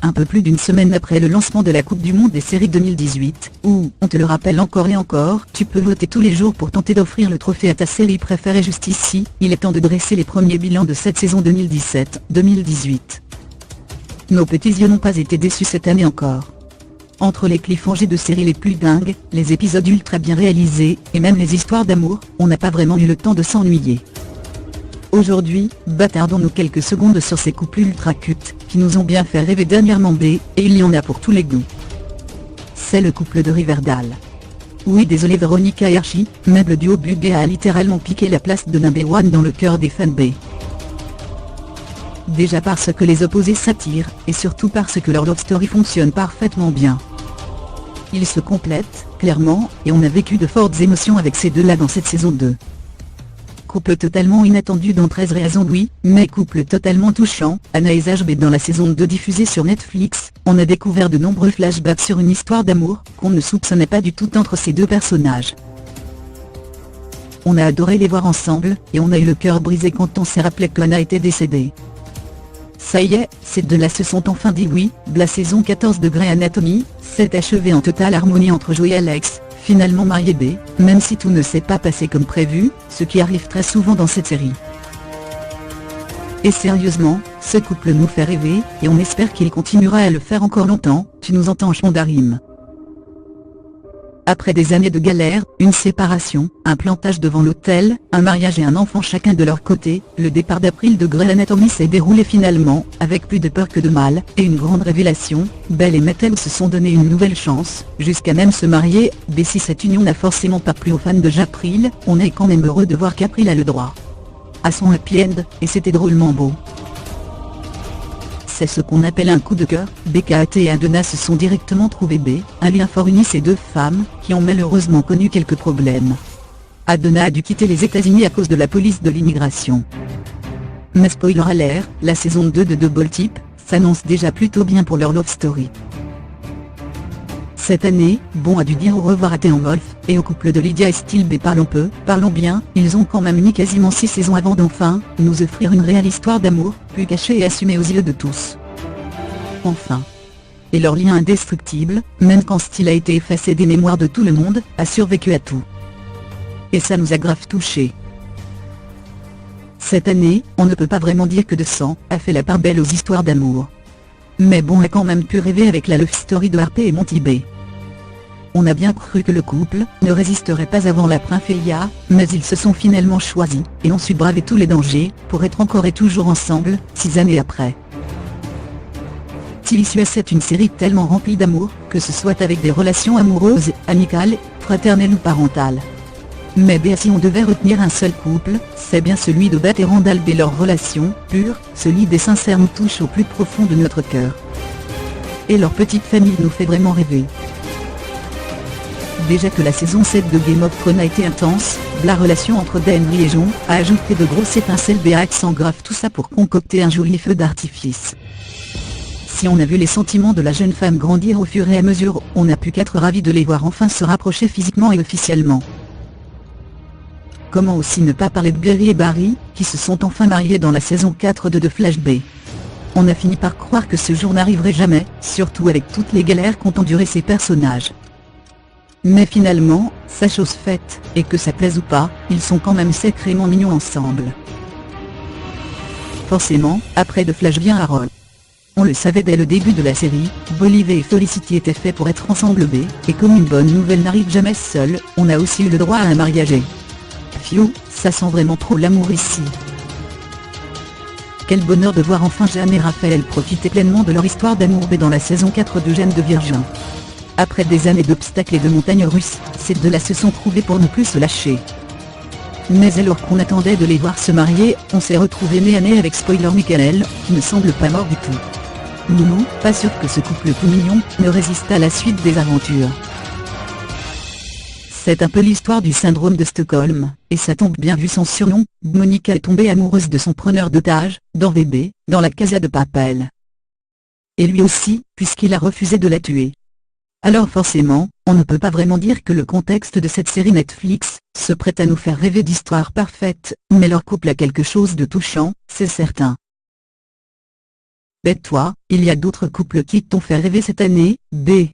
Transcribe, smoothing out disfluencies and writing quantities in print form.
un peu plus d'une semaine après le lancement de la Coupe du Monde des séries 2018, où, on te le rappelle encore et encore, tu peux voter tous les jours pour tenter d'offrir le trophée à ta série préférée. Juste ici, il est temps de dresser les premiers bilans de cette saison 2017-2018. Nos petits yeux n'ont pas été déçus cette année encore. Entre les cliffhangers de séries les plus dingues, les épisodes ultra bien réalisés, et même les histoires d'amour, on n'a pas vraiment eu le temps de s'ennuyer. Aujourd'hui, bâtardons-nous quelques secondes sur ces couples ultra cutes, qui nous ont bien fait rêver dernièrement et il y en a pour tous les goûts. C'est le couple de Riverdale. Oui désolé Veronica et Archie, mais le duo Buggy a littéralement piqué la place de number one dans le cœur des fans B. Déjà parce que les opposés s'attirent, et surtout parce que leur love story fonctionne parfaitement bien. Ils se complètent, clairement, et on a vécu de fortes émotions avec ces deux-là dans cette saison 2. Couple totalement inattendu dans 13 raisons oui, mais couple totalement touchant. Anna et HB dans la saison 2 diffusée sur Netflix, on a découvert de nombreux flashbacks sur une histoire d'amour, qu'on ne soupçonnait pas du tout entre ces deux personnages. On a adoré les voir ensemble, et on a eu le cœur brisé quand on s'est rappelé qu'Anna était décédée. Ça y est, ces deux-là se sont enfin dit oui. La saison 14 de Grey Anatomy s'est achevée en totale harmonie entre Joey et Alex, finalement mariés B, même si tout ne s'est pas passé comme prévu, ce qui arrive très souvent dans cette série. Et sérieusement, ce couple nous fait rêver, et on espère qu'il continuera à le faire encore longtemps. Tu nous entends Shondarim? Après des années de galère, une séparation, un plantage devant l'hôtel, un mariage et un enfant chacun de leur côté, le départ d'April de Grey Anatomy s'est déroulé finalement, avec plus de peur que de mal, et une grande révélation. Belle et Methel se sont donné une nouvelle chance, jusqu'à même se marier. Mais si cette union n'a forcément pas plu aux fans de J'April, on est quand même heureux de voir qu'April a le droit à son happy end, et c'était drôlement beau. C'est ce qu'on appelle un coup de cœur. BKAT et Adonna se sont directement trouvés B, un lien fort unit ces deux femmes, qui ont malheureusement connu quelques problèmes. Adonna a dû quitter les États-Unis à cause de la police de l'immigration. Mais spoiler alert, la saison 2 de Double Tip s'annonce déjà plutôt bien pour leur love story. Cette année, Bon a dû dire au revoir à Théon Wolf, et au couple de Lydia et Steel B. Parlons peu, parlons bien, ils ont quand même mis quasiment 6 saisons avant d'enfin nous offrir une réelle histoire d'amour, plus cachée et assumée aux yeux de tous. Enfin. Et leur lien indestructible, même quand Steel a été effacé des mémoires de tout le monde, a survécu à tout. Et ça nous a grave touchés. Cette année, on ne peut pas vraiment dire que de sang a fait la part belle aux histoires d'amour. Mais Bon a quand même pu rêver avec la love story de Harper et Monty B. On a bien cru que le couple ne résisterait pas avant la Princélia, mais ils se sont finalement choisis, et ont su braver tous les dangers, pour être encore et toujours ensemble, 6 années après. Tilicious est une série tellement remplie d'amour, que ce soit avec des relations amoureuses, amicales, fraternelles ou parentales. Mais bien si on devait retenir un seul couple, c'est bien celui de Beth et Randall B. Leur relation, pure, solide et sincère nous touche au plus profond de notre cœur. Et leur petite famille nous fait vraiment rêver. Déjà que la saison 7 de Game of Thrones a été intense, la relation entre Daenerys et Jon a ajouté de grosses étincelles B à accent grave, tout ça pour concocter un joli feu d'artifice. Si on a vu les sentiments de la jeune femme grandir au fur et à mesure, on n'a pu qu'être ravis de les voir enfin se rapprocher physiquement et officiellement. Comment aussi ne pas parler de Barry et Barry, qui se sont enfin mariés dans la saison 4 de The Flash B. On a fini par croire que ce jour n'arriverait jamais, surtout avec toutes les galères qu'ont enduré ces personnages. Mais finalement, ça chose faite, et que ça plaise ou pas, ils sont quand même sacrément mignons ensemble. Forcément, après The Flash vient Arrow. On le savait dès le début de la série, Bolivie et Felicity étaient faits pour être ensemble B, et comme une bonne nouvelle n'arrive jamais seule, on a aussi eu le droit à un mariage. Phew, ça sent vraiment trop l'amour ici. Quel bonheur de voir enfin Jeanne et Raphaël profiter pleinement de leur histoire d'amour B dans la saison 4 de Jeanne de Virgin. Après des années d'obstacles et de montagnes russes, ces deux-là se sont trouvés pour ne plus se lâcher. Mais alors qu'on attendait de les voir se marier, on s'est retrouvés nez à nez avec spoiler Michael, qui ne semble pas mort du tout. Loulou, pas sûr que ce couple tout mignon ne résiste à la suite des aventures. C'est un peu l'histoire du syndrome de Stockholm, et ça tombe bien vu son surnom. Monica est tombée amoureuse de son preneur d'otages, dans VB, dans la Casa de Papel. Et lui aussi, puisqu'il a refusé de la tuer. Alors forcément, on ne peut pas vraiment dire que le contexte de cette série Netflix se prête à nous faire rêver d'histoires parfaites, mais leur couple a quelque chose de touchant, c'est certain. Bête toi, il y a d'autres couples qui t'ont fait rêver cette année, B.